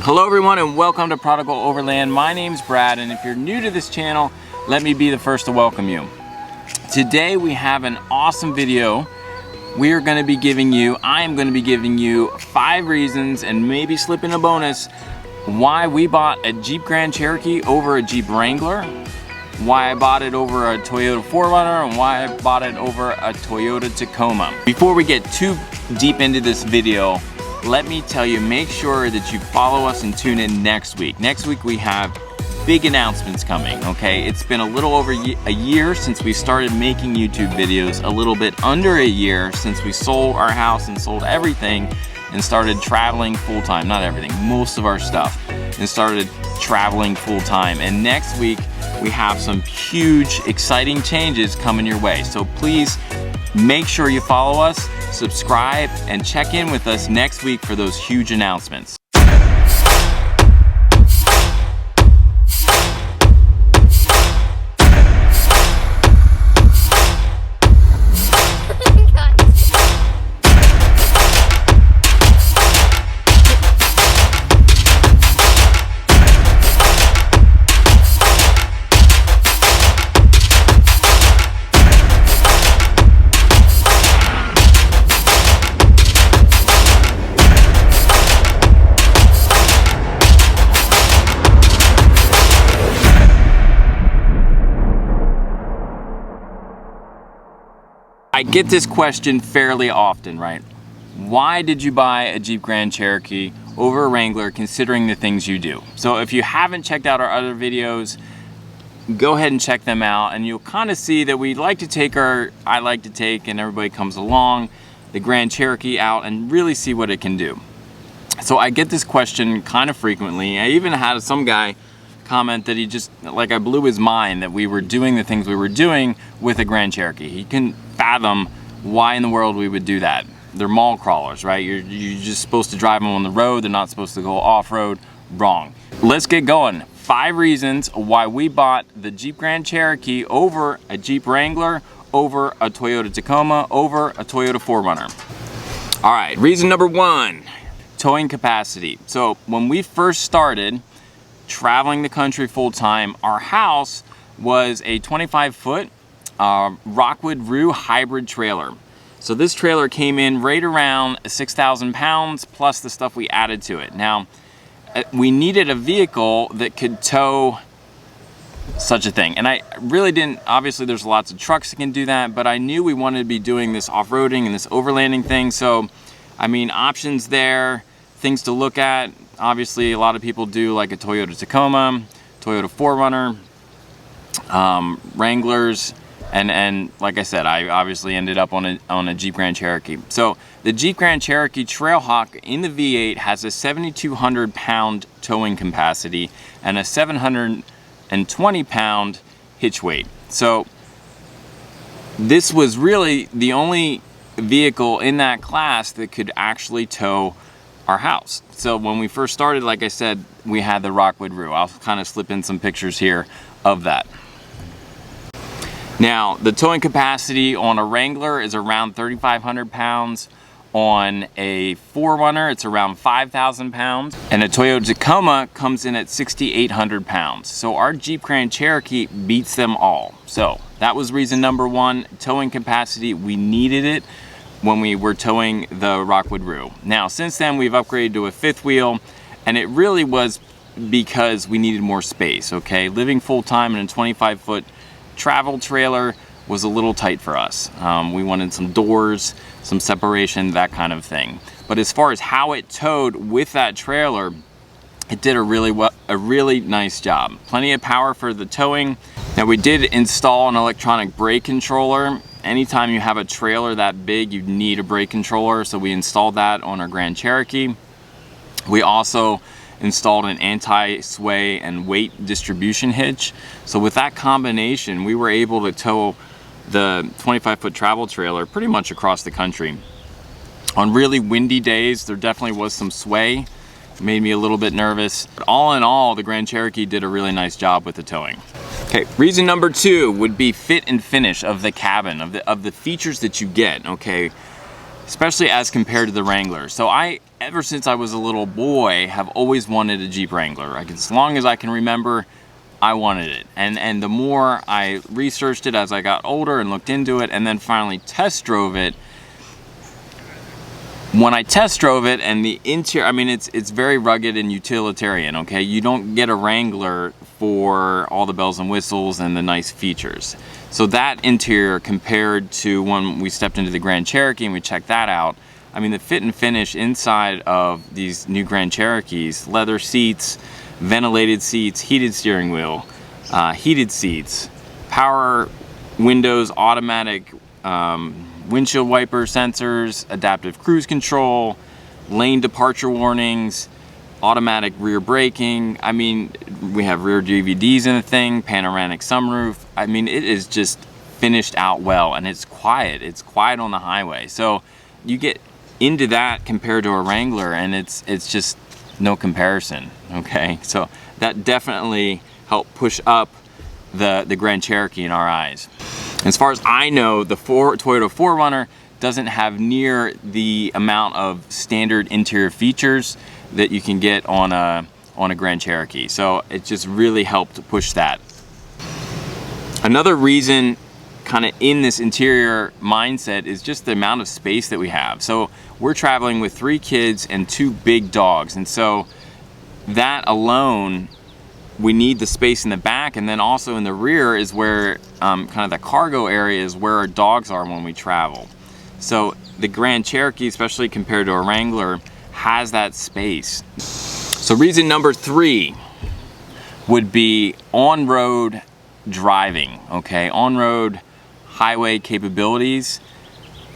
Hello everyone and welcome to Prodigal Overland. My name's Brad, and if you're new to this channel, let me be the first to welcome you. Today we have an awesome video. I am going to be giving you 5 reasons and maybe slip in a bonus why we bought a Jeep Grand Cherokee over a Jeep Wrangler, why I bought it over a Toyota 4Runner, and why I bought it over a Toyota Tacoma. Before we get too deep into this video, let me tell you, make sure that you follow us and tune in next week. Next week we have big announcements coming, okay? It's been a little over a year since we started making YouTube videos, a little bit under a year since we sold our house and sold everything and started traveling full-time. Not everything, most of our stuff, and started traveling full-time. And next week we have some huge, exciting changes coming your way. So please make sure you follow us, subscribe, and check in with us next week for those huge announcements. I get this question fairly often, right? Why did you buy a Jeep Grand Cherokee over a Wrangler considering the things you do? So if you haven't checked out our other videos, go ahead and check them out and you'll kind of see that I like to take, and everybody comes along, the Grand Cherokee out and really see what it can do. So I get this question kind of frequently. I even had some guy comment that he just, I blew his mind that we were doing the things we were doing with a Grand Cherokee. He couldn't fathom why in the world we would do that. They're mall crawlers, right? You're just supposed to drive them on the road. They're not supposed to go off-road. Wrong. Let's get going. 5 reasons why we bought the Jeep Grand Cherokee over a Jeep Wrangler, over a Toyota Tacoma, over a Toyota 4Runner. All right, reason number 1, towing capacity. So when we first started traveling the country full-time, our house was a 25-foot Rockwood Roo hybrid trailer. So this trailer came in right around 6,000 pounds plus the stuff we added to it. Now, we needed a vehicle that could tow such a thing. And I really didn't, obviously there's lots of trucks that can do that, but I knew we wanted to be doing this off-roading and this overlanding thing. So, I mean, options there, things to look at. Obviously, a lot of people do like a Toyota Tacoma, Toyota 4Runner, Wranglers, and like I said, I obviously ended up on a Jeep Grand Cherokee. So the Jeep Grand Cherokee Trailhawk in the V8 has a 7,200 pound towing capacity and a 720 pound hitch weight. So this was really the only vehicle in that class that could actually tow our house. So when we first started, like I said, we had the Rockwood Roo. I'll kind of slip in some pictures here of that. Now, the towing capacity on a Wrangler is around 3,500 pounds. On a 4Runner, it's around 5,000 pounds. And a Toyota Tacoma comes in at 6,800 pounds. So our Jeep Grand Cherokee beats them all. So that was reason number 1, towing capacity. We needed it when we were towing the Rockwood Roo. Now, since then, we've upgraded to a 5th wheel, and it really was because we needed more space, okay? Living full-time in a 25-foot travel trailer was a little tight for us. We wanted some doors, some separation, that kind of thing. But as far as how it towed with that trailer, it did a really nice job. Plenty of power for the towing. Now, we did install an electronic brake controller. Anytime you have a trailer that big, you need a brake controller, so we installed that on our Grand Cherokee. We also installed an anti-sway and weight distribution hitch. So with that combination, we were able to tow the 25-foot travel trailer pretty much across the country. On really windy days, there definitely was some sway. It made me a little bit nervous. But all in all, the Grand Cherokee did a really nice job with the towing. Okay, reason number 2 would be fit and finish of the cabin, of the features that you get, okay? especially as compared to the Wrangler. So ever since I was a little boy, have always wanted a Jeep Wrangler. Like, as long as I can remember, I wanted it. And the more I researched it as I got older and looked into it, and then finally test drove it, when I test drove it and the interior, I mean, it's very rugged and utilitarian, okay? You don't get a Wrangler for all the bells and whistles and the nice features. So that interior, compared to when we stepped into the Grand Cherokee and we checked that out, I mean, the fit and finish inside of these new Grand Cherokees, leather seats, ventilated seats, heated steering wheel, heated seats, power windows, automatic windshield wiper sensors, adaptive cruise control, lane departure warnings, automatic rear braking. I mean, we have rear DVDs in the thing, panoramic sunroof. I mean, it is just finished out well, and it's quiet. It's quiet on the highway. So you get into that compared to a Wrangler, and it's just no comparison, okay? So that definitely helped push up the Grand Cherokee in our eyes. As far as I know, the Toyota 4Runner doesn't have near the amount of standard interior features that you can get on a Grand Cherokee. So it just really helped push that. Another reason kind of in this interior mindset is just the amount of space that we have. So we're traveling with 3 kids and 2 big dogs. And so that alone, we need the space in the back, and then also in the rear is where kind of the cargo area is where our dogs are when we travel. So the Grand Cherokee, especially compared to a Wrangler, has that space. So reason number 3 would be on-road driving, okay? On-road highway capabilities.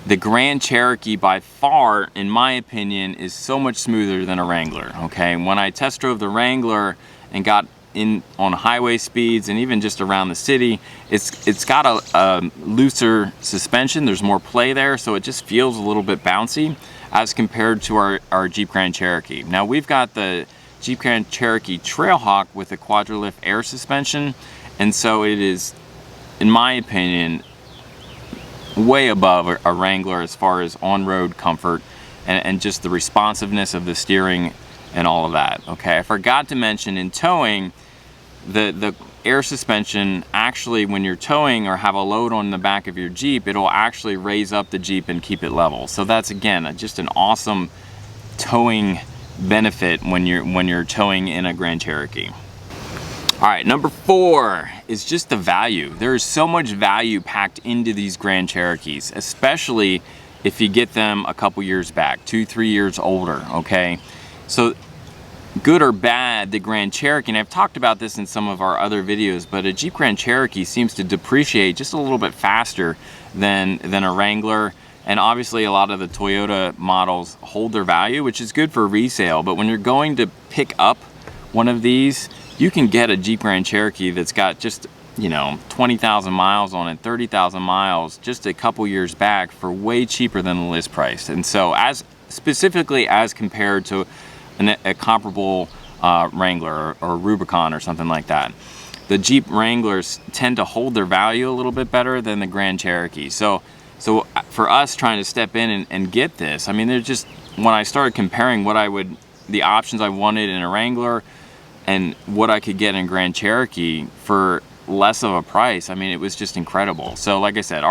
The Grand Cherokee by far, in my opinion, is so much smoother than a Wrangler, okay? When I test drove the Wrangler and got in on highway speeds and even just around the city, it's got a looser suspension. There's more play there, so it just feels a little bit bouncy as compared to our Jeep Grand Cherokee. Now we've got the Jeep Grand Cherokee Trailhawk with a quadrilift air suspension, and so it is, in my opinion, way above a Wrangler as far as on-road comfort and just the responsiveness of the steering and all of that. Okay, I forgot to mention, in towing, the air suspension actually, when you're towing or have a load on the back of your Jeep, it'll actually raise up the Jeep and keep it level. So that's, again, just an awesome towing benefit when you're towing in a Grand Cherokee. All right, number 4 is just the value. There is so much value packed into these Grand Cherokees, especially if you get them a couple years back, 2-3 years older, okay? So good or bad, the Grand Cherokee, and I've talked about this in some of our other videos, but a Jeep Grand Cherokee seems to depreciate just a little bit faster than a Wrangler. And obviously a lot of the Toyota models hold their value, which is good for resale. But when you're going to pick up one of these, you can get a Jeep Grand Cherokee that's got just, you know, 20,000 miles on it, 30,000 miles just a couple years back for way cheaper than the list price. And so specifically as compared to a comparable Wrangler or Rubicon or something like that, the Jeep Wranglers tend to hold their value a little bit better than the Grand Cherokee. So for us trying to step in and get this, I mean, they're just, when I started comparing the options I wanted in a Wrangler and what I could get in Grand Cherokee for less of a price, I mean, it was just incredible. So like I said,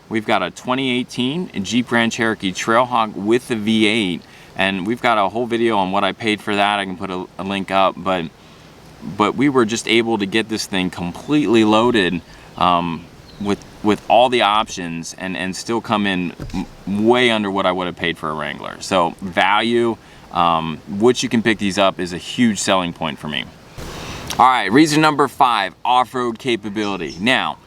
we've got a 2018 Jeep Grand Cherokee Trailhawk with the V8, and we've got a whole video on what I paid for that. I can put a link up, but we were just able to get this thing completely loaded with all the options and still come in way under what I would have paid for a Wrangler. So value, which you can pick these up, is a huge selling point for me. All right, reason number 5, off-road capability. Now,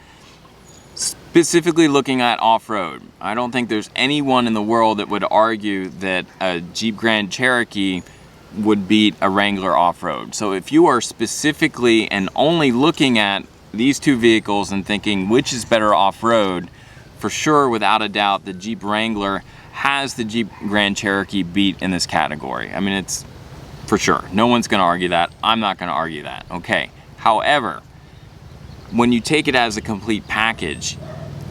specifically looking at off-road, I don't think there's anyone in the world that would argue that a Jeep Grand Cherokee would beat a Wrangler off-road. So if you are specifically and only looking at these two vehicles and thinking which is better off-road, for sure, without a doubt, the Jeep Wrangler has the Jeep Grand Cherokee beat in this category. I mean, it's for sure. No one's gonna argue that. I'm not gonna argue that, okay? However, when you take it as a complete package,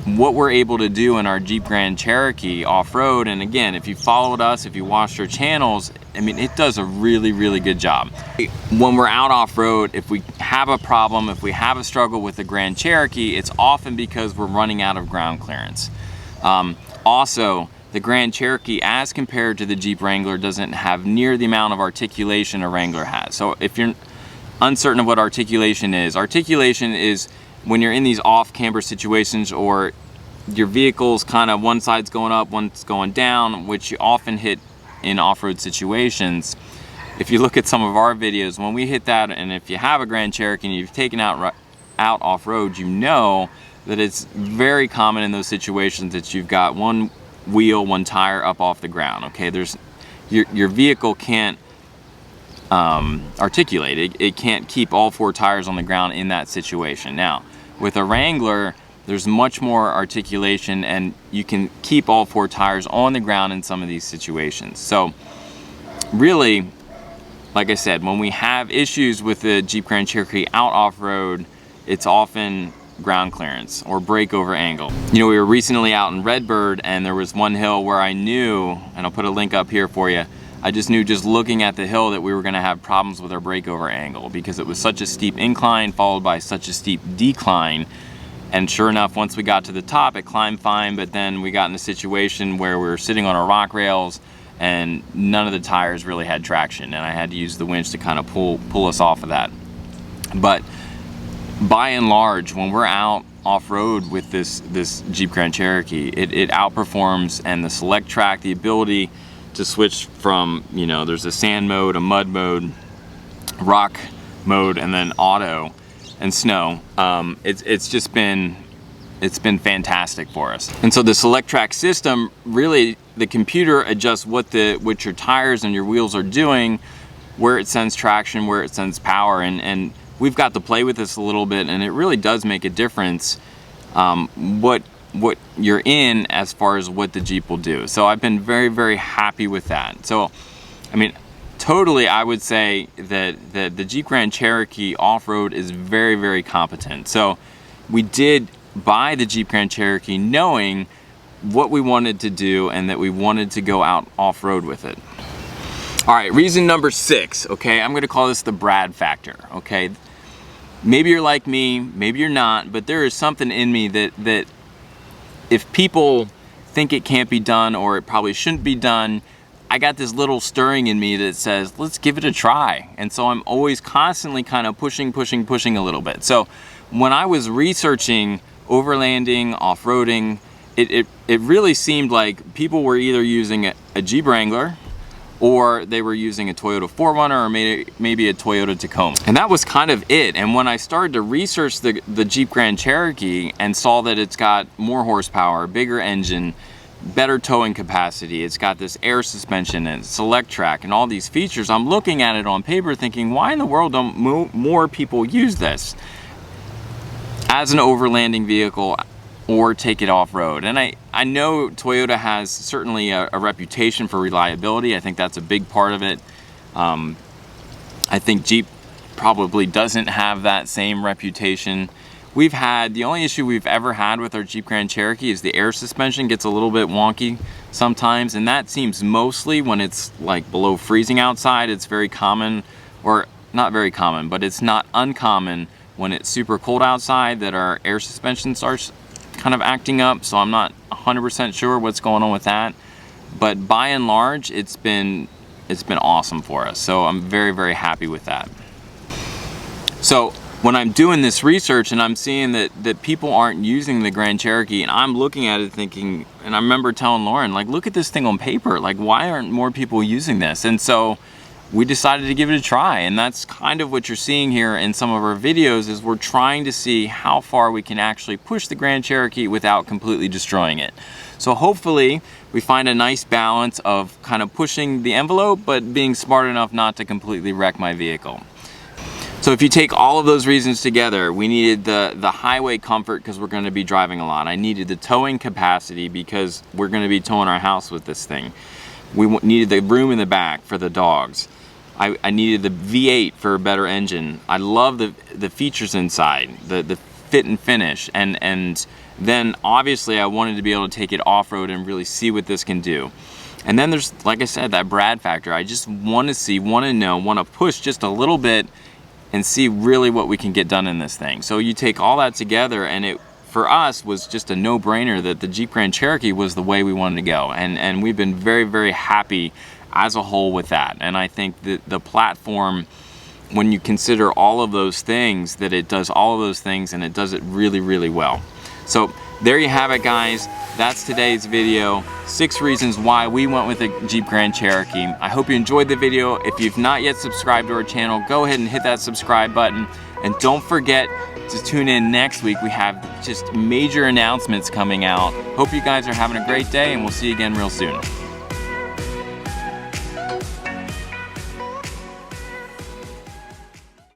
what we're able to do in our Jeep Grand Cherokee off-road, and again, if you followed us, if you watched our channels, I mean, it does a really, really good job. When we're out off-road, if we have a problem, if we have a struggle with the Grand Cherokee, it's often because we're running out of ground clearance. Also, the Grand Cherokee, as compared to the Jeep Wrangler, doesn't have near the amount of articulation a Wrangler has. So if you're uncertain of what articulation is when you're in these off-camber situations, or your vehicle's kind of one side's going up, one's going down, which you often hit in off-road situations. If you look at some of our videos, when we hit that, and if you have a Grand Cherokee and you've taken out off-road, you know that it's very common in those situations that you've got one wheel, one tire up off the ground. Okay, your vehicle can't articulate. It can't keep all four tires on the ground in that situation. Now, with a Wrangler, there's much more articulation, and you can keep all four tires on the ground in some of these situations. So really, like I said, when we have issues with the Jeep Grand Cherokee out off-road, it's often ground clearance or breakover angle. You know, we were recently out in Redbird, and there was one hill where I knew, and I'll put a link up here for you, I just knew just looking at the hill that we were going to have problems with our breakover angle, because it was such a steep incline followed by such a steep decline. And sure enough, once we got to the top, it climbed fine, but then we got in a situation where we were sitting on our rock rails and none of the tires really had traction, and I had to use the winch to kind of pull us off of that. But by and large, when we're out off-road with this Jeep Grand Cherokee, it outperforms, and the select track, the ability to switch from, you know, there's a sand mode, a mud mode, rock mode, and then auto and snow. It's been fantastic for us. And so the select track system, really the computer adjusts what your tires and your wheels are doing, where it sends traction, where it sends power, and we've got to play with this a little bit, and it really does make a difference what you're in as far as what the Jeep will do. So I've been very, very happy with that. So, I mean, totally, I would say that the Jeep Grand Cherokee off-road is very, very competent. So we did buy the Jeep Grand Cherokee knowing what we wanted to do and that we wanted to go out off-road with it. All right, reason number 6, okay? I'm gonna call this the Brad factor, okay? Maybe you're like me, maybe you're not, but there is something in me that if people think it can't be done or it probably shouldn't be done, I got this little stirring in me that says, let's give it a try. And so I'm always constantly kind of pushing a little bit. So when I was researching overlanding, off-roading, it really seemed like people were either using a Jeep Wrangler, or they were using a Toyota 4Runner, or maybe a Toyota Tacoma. And that was kind of it. And when I started to research the Jeep Grand Cherokee and saw that it's got more horsepower, bigger engine, better towing capacity, it's got this air suspension and select track and all these features, I'm looking at it on paper thinking, why in the world don't more people use this as an overlanding vehicle or take it off-road? And I know Toyota has certainly a reputation for reliability. I think that's a big part of it. I think Jeep probably doesn't have that same reputation. The only issue we've ever had with our Jeep Grand Cherokee is the air suspension gets a little bit wonky sometimes, and that seems mostly when it's like below freezing outside. It's very common, or not very common, but it's not uncommon when it's super cold outside that our air suspension starts kind of acting up. So I'm not 100% sure what's going on with that, but by and large it's been awesome for us. So I'm very, very happy with that. So when I'm doing this research and I'm seeing that people aren't using the Grand Cherokee, and I'm looking at it thinking, and I remember telling Lauren, like, look at this thing on paper, like, why aren't more people using this? And so we decided to give it a try, and that's kind of what you're seeing here in some of our videos, is we're trying to see how far we can actually push the Grand Cherokee without completely destroying it. So hopefully we find a nice balance of kind of pushing the envelope but being smart enough not to completely wreck my vehicle. So if you take all of those reasons together, we needed the highway comfort because we're going to be driving a lot. I needed the towing capacity because we're going to be towing our house with this thing. We needed the room in the back for the dogs. I needed the V8 for a better engine. I love the features inside. The fit and finish. And then obviously I wanted to be able to take it off-road and really see what this can do. And then there's, like I said, that Brad factor. I just want to see, want to know, want to push just a little bit and see really what we can get done in this thing. So you take all that together, and it, for us, was just a no-brainer that the Jeep Grand Cherokee was the way we wanted to go. And we've been very, very happy as a whole with that. And I think that the platform, when you consider all of those things, that it does all of those things, and it does it really, really well. So there you have it, guys. That's today's video. 6 reasons why we went with the Jeep Grand Cherokee. I hope you enjoyed the video. If you've not yet subscribed to our channel, go ahead and hit that subscribe button. And don't forget to tune in next week. We have just major announcements coming out. Hope you guys are having a great day, and we'll see you again real soon.